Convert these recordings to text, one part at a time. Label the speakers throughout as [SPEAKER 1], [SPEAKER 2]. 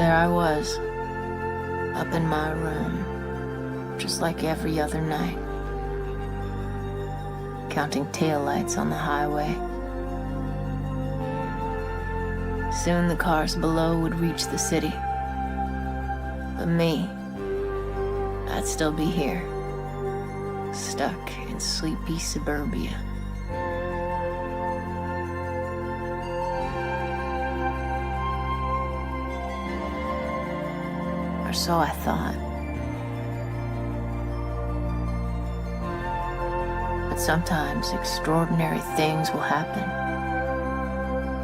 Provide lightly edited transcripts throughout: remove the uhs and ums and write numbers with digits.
[SPEAKER 1] There I was, up in my room, just like every other night, counting taillights on the highway. Soon the cars below would reach the city. But me, I'd still be here, stuck in sleepy suburbia. Or so I thought. But sometimes extraordinary things will happen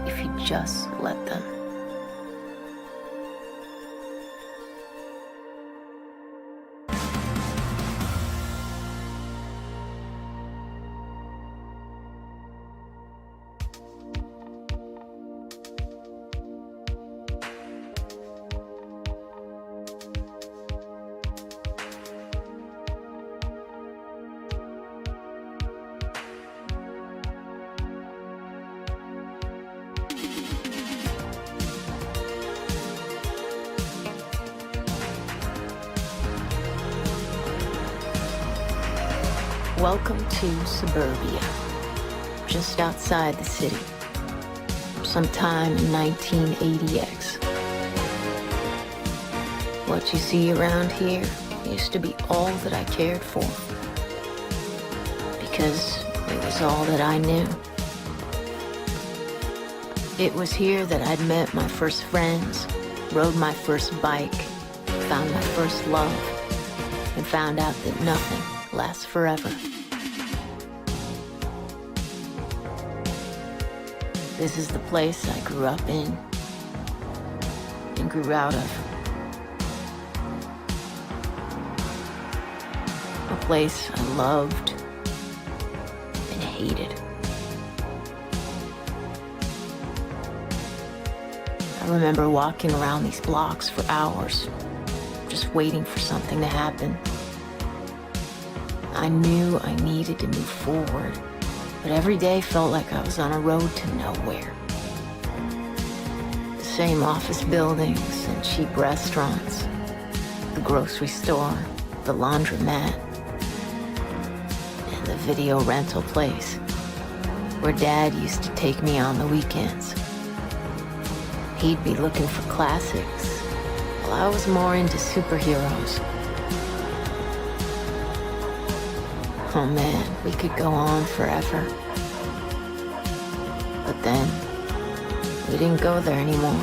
[SPEAKER 1] if you just let them. Welcome to suburbia, just outside the city, sometime in 1980X. What you see around here used to be all that I cared for, because it was all that I knew. It was here that I'd met my first friends, rode my first bike, found my first love, and found out that nothing lasts forever. This is the place I grew up in and grew out of. A place I loved and hated. I remember walking around these blocks for hours, just waiting for something to happen. I knew I needed to move forward, but every day felt like I was on a road to nowhere. The same office buildings and cheap restaurants, the grocery store, the laundromat, and the video rental place where Dad used to take me on the weekends. He'd be looking for classics, while I was more into superheroes. Oh man, we could go on forever. But then, we didn't go there anymore.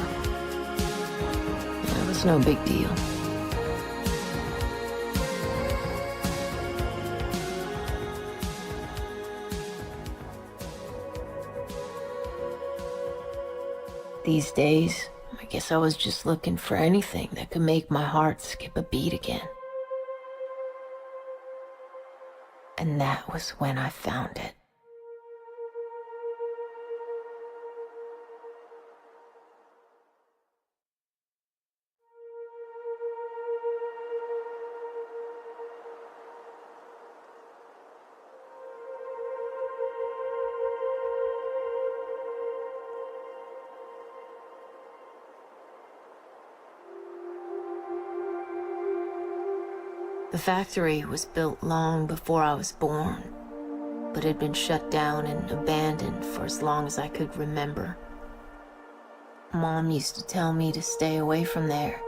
[SPEAKER 1] It was no big deal. These days, I guess I was just looking for anything that could make my heart skip a beat again. And that was when I found it. The factory was built long before I was born, but had been shut down and abandoned for as long as I could remember. Mom used to tell me to stay away from there,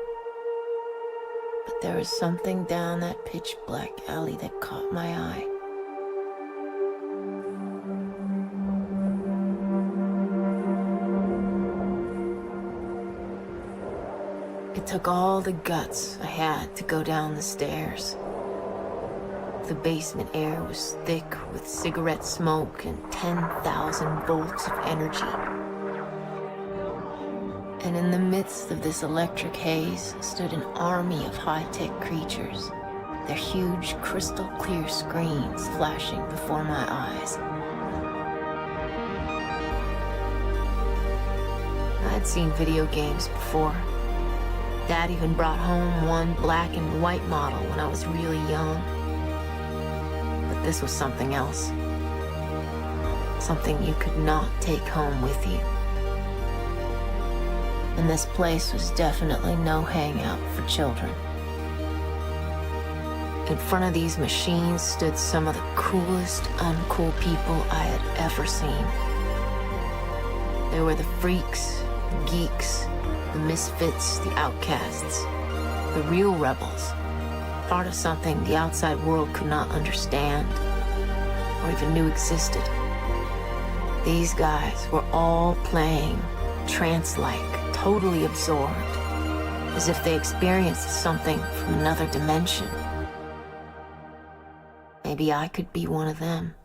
[SPEAKER 1] but there was something down that pitch-black alley that caught my eye. It took all the guts I had to go down the stairs. The basement air was thick with cigarette smoke and 10,000 volts of energy. And in the midst of this electric haze stood an army of high-tech creatures, their huge crystal-clear screens flashing before my eyes. I'd seen video games before. Dad even brought home one black and white model when I was really young. But this was something else. Something you could not take home with you. And this place was definitely no hangout for children. In front of these machines stood some of the coolest, uncool people I had ever seen. They were the freaks, the geeks, the misfits, the outcasts, the real rebels, part of something the outside world could not understand or even knew existed. These guys were all playing trance-like, totally absorbed, as if they experienced something from another dimension. Maybe I could be one of them.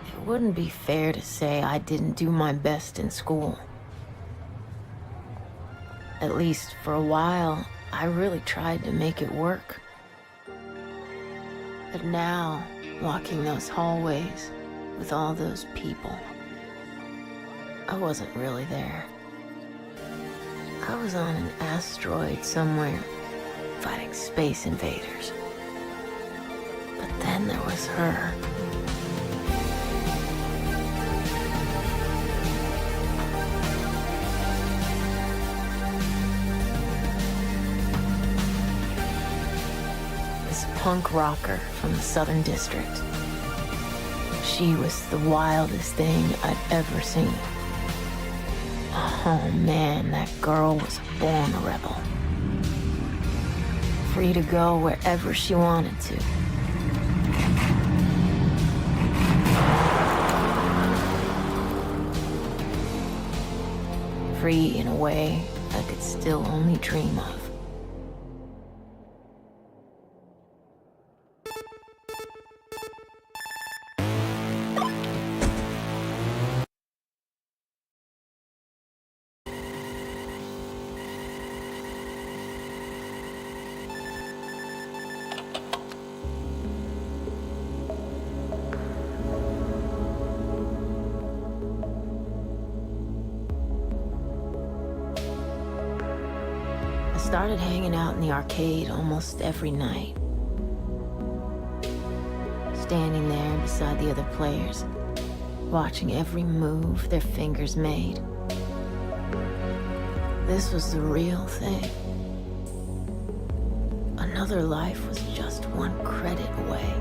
[SPEAKER 1] It wouldn't be fair to say I didn't do my best in school. At least for a while, I really tried to make it work. But now, walking those hallways with all those people, I wasn't really there. I was on an asteroid somewhere, fighting space invaders. But then there was her. Punk rocker from the Southern District. She was the wildest thing I'd ever seen. Oh man, that girl was born a rebel. Free to go wherever she wanted to. Free in a way I could still only dream of. I started hanging out in the arcade almost every night. Standing there beside the other players, watching every move their fingers made. This was the real thing. Another life was just one credit away.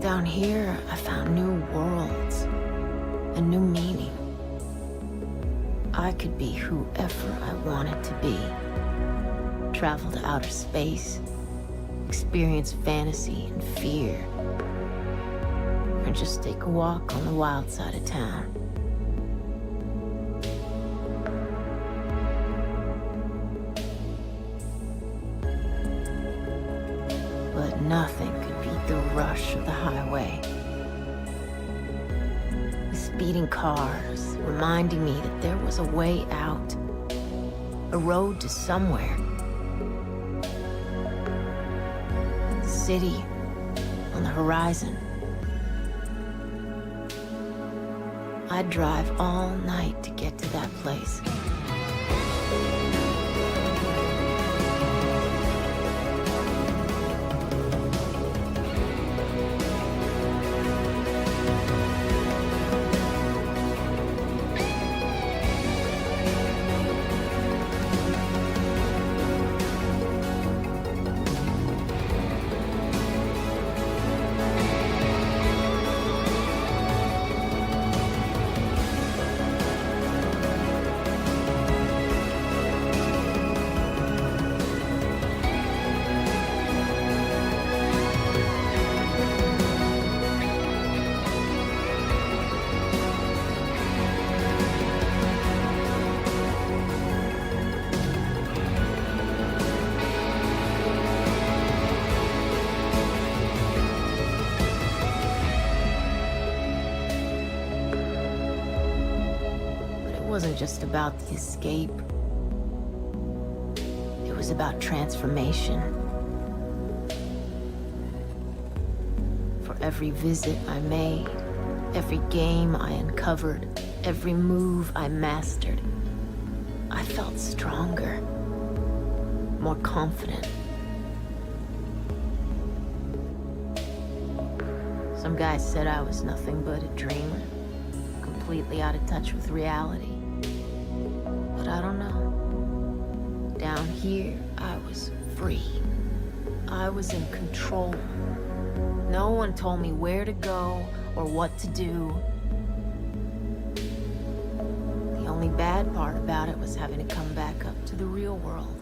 [SPEAKER 1] Down here, I found new worlds and new meaning. I could be whoever I wanted to be. Travel to outer space, experience fantasy and fear, or just take a walk on the wild side of town. But nothing could beat the rush of the highway. Speeding cars, reminding me that there was a way out, a road to somewhere. The city on the horizon. I'd drive all night to get to that place. wasn't just about the escape. It was about transformation. For every visit I made, every game I uncovered, every move I mastered, I felt stronger, more confident. Some guys said I was nothing but a dreamer, completely out of touch with reality. But I don't know. Down here, I was free. I was in control. No one told me where to go or what to do. The only bad part about it was having to come back up to the real world.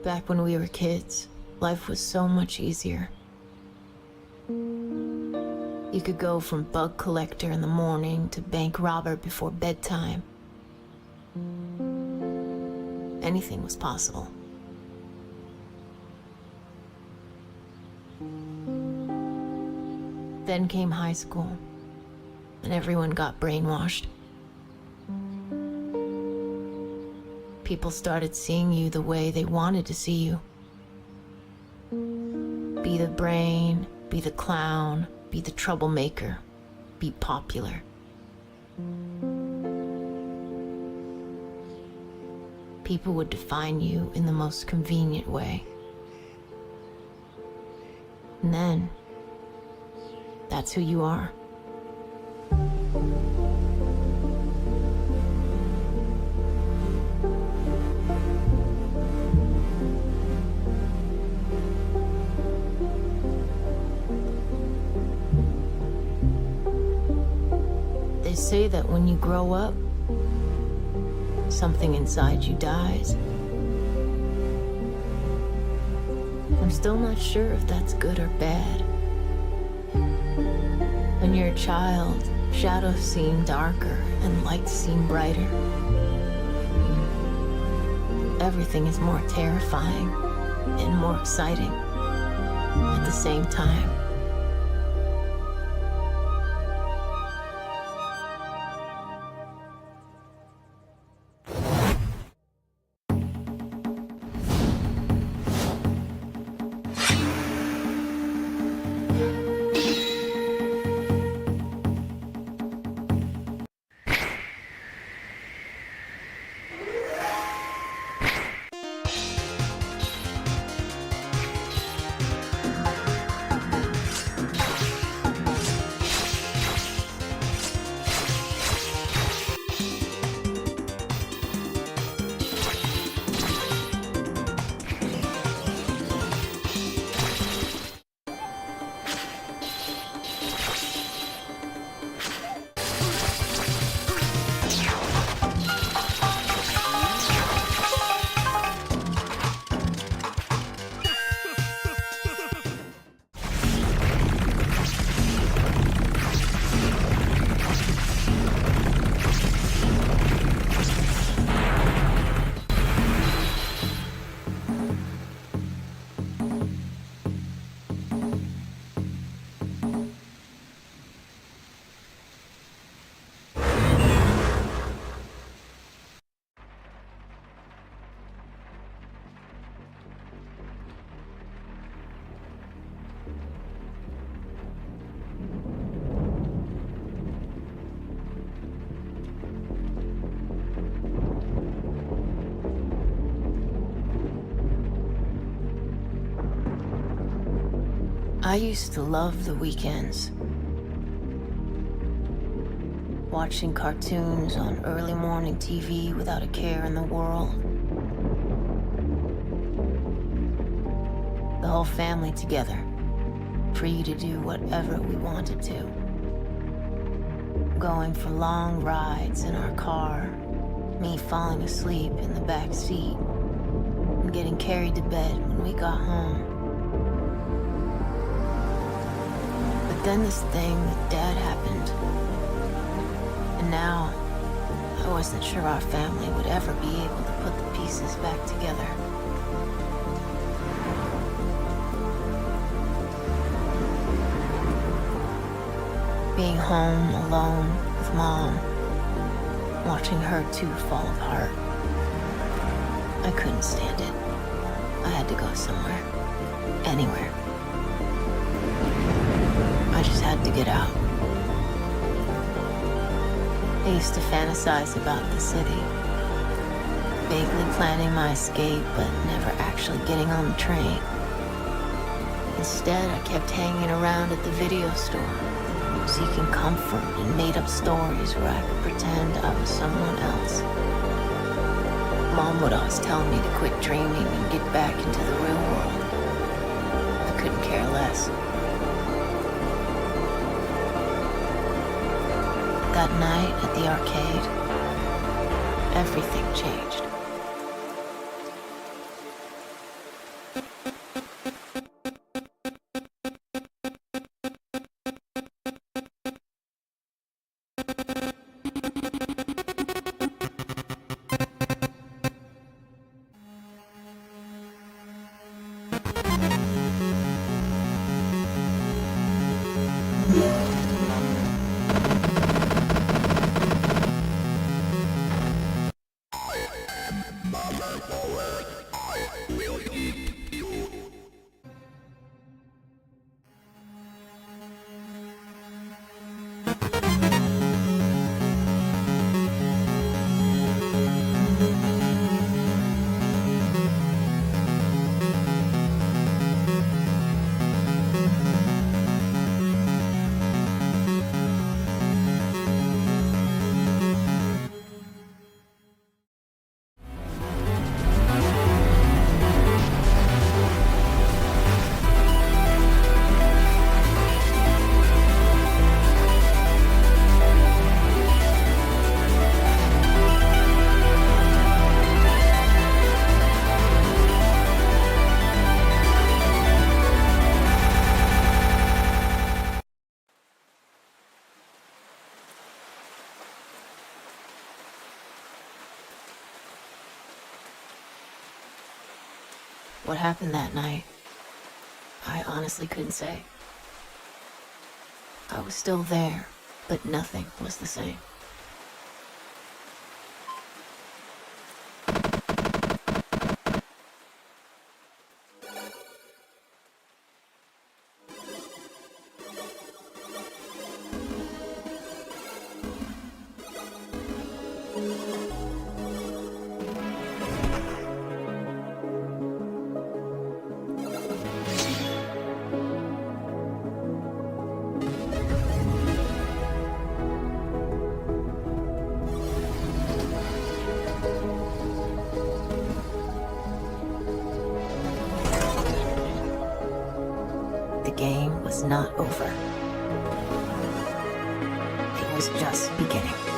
[SPEAKER 1] Back when we were kids, life was so much easier. You could go from bug collector in the morning to bank robber before bedtime. Anything was possible. Then came high school, and everyone got brainwashed. People started seeing you the way they wanted to see you. Be the brain, be the clown, be the troublemaker, be popular. People would define you in the most convenient way. And then, that's who you are. They say that when you grow up, something inside you dies. I'm still not sure if that's good or bad. When you're a child, shadows seem darker and lights seem brighter. Everything is more terrifying and more exciting at the same time. I used to love the weekends. Watching cartoons on early morning TV without a care in the world. The whole family together, free to do whatever we wanted to. Going for long rides in our car, me falling asleep in the back seat, and getting carried to bed when we got home. But then this thing with Dad happened. And now, I wasn't sure our family would ever be able to put the pieces back together. Being home alone with Mom, watching her too fall apart. I couldn't stand it. I had to go somewhere. Anywhere. I just had to get out. I used to fantasize about the city, vaguely planning my escape, but never actually getting on the train. Instead, I kept hanging around at the video store, seeking comfort in made-up stories where I could pretend I was someone else. Mom would always tell me to quit dreaming and get back into the real world. I couldn't care less. That night at the arcade, everything changed. What happened that night, I honestly couldn't say. I was still there, but nothing was the same. The game was not over. It was just beginning.